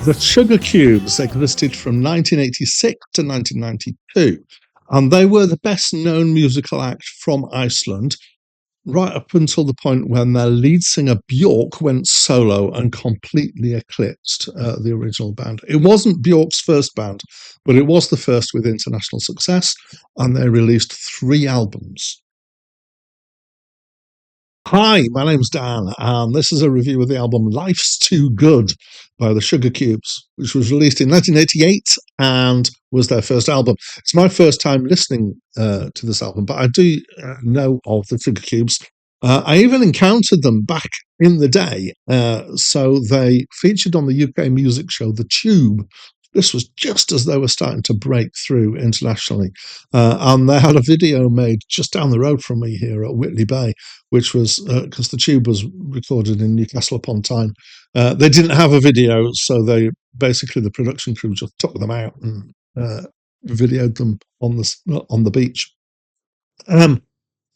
The Sugarcubes existed from 1986 to 1992, and they were the best known musical act from Iceland right up until the point when their lead singer Björk went solo and completely eclipsed the original band. It wasn't Björk's first band, but it was the first with international success, and they released 3 albums. Hi, my name's Dan, and this is a review of the album Life's Too Good by the Sugarcubes, which was released in 1988 and was their first album. It's my first time listening to this album, but I do know of the Sugarcubes. I even encountered them back in the day. So they featured on the UK music show The Tube. This was just as they were starting to break through internationally. And they had a video made just down the road from me here at Whitley Bay, which was because the Tube was recorded in Newcastle upon Tyne. They didn't have a video, so they basically, the production crew just took them out and videoed them on the beach.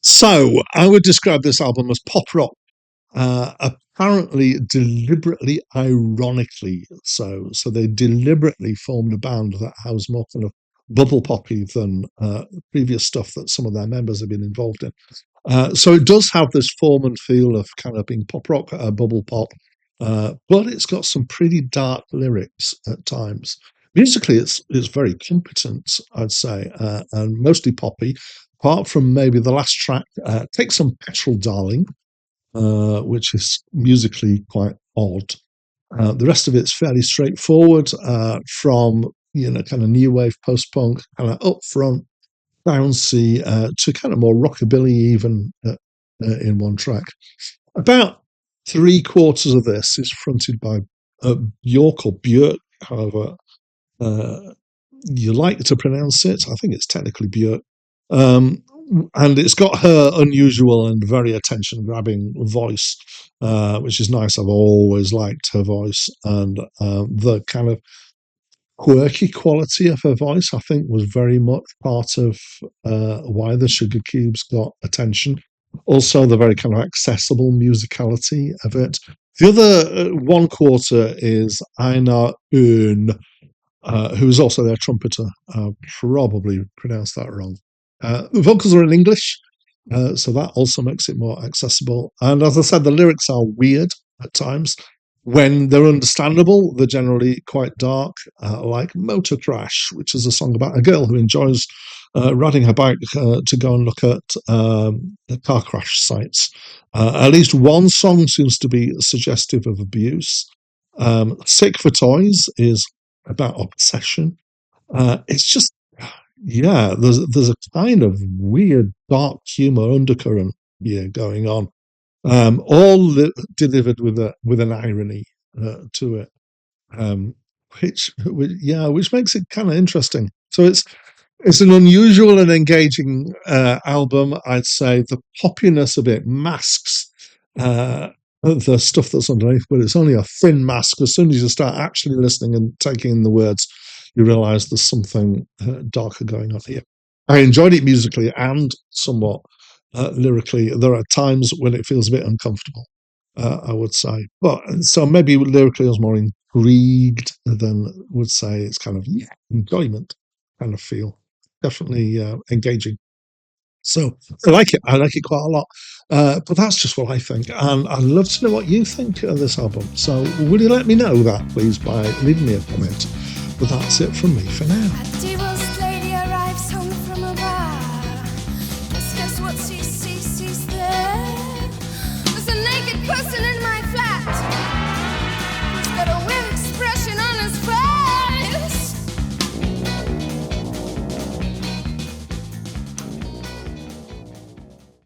So I would describe this album as pop rock, apparently deliberately, ironically so. So they deliberately formed a band that has more kind of bubble poppy than previous stuff that some of their members have been involved in. So it does have this form and feel of kind of being pop rock, bubble pop, but it's got some pretty dark lyrics at times. Musically, it's very competent, I'd say, and mostly poppy. Apart from maybe the last track, Take Some Petrol, Darling, which is musically quite odd. The rest of it's fairly straightforward, from kind of new wave post-punk, kind of upfront, bouncy, to kind of more rockabilly even in one track. About 3/4 of this is fronted by Björk or Björk, however you like to pronounce it. I think it's technically Björk. And it's got her unusual and very attention-grabbing voice, which is nice. I've always liked her voice, and the kind of quirky quality of her voice, I think, was very much part of why the Sugarcubes got attention. Also, the very kind of accessible musicality of it. The other 1/4 is Einar Ön, who is also their trumpeter. Probably pronounced that wrong. The vocals are in English, so that also makes it more accessible. And as I said, the lyrics are weird at times. When they're understandable, they're generally quite dark, like Motor Crash, which is a song about a girl who enjoys riding her bike to go and look at car crash sites. At least one song seems to be suggestive of abuse. Sick for Toys is about obsession. It's just, yeah, there's a kind of weird dark humor undercurrent here going on, all delivered with an irony to it, which makes it kind of interesting. So it's an unusual and engaging album. I'd say the poppiness of it masks the stuff that's underneath, but it's only a thin mask. As soon as you start actually listening and taking in the words, you realise there's something darker going on here. I enjoyed it musically and somewhat lyrically. There are times when it feels a bit uncomfortable, I would say. But so maybe lyrically I was more intrigued than would say it's kind of enjoyment kind of feel. Definitely engaging. So I like it. I like it quite a lot. But that's just what I think. And I'd love to know what you think of this album. So will you let me know that, please, by leaving me a comment? But that's it from me for now.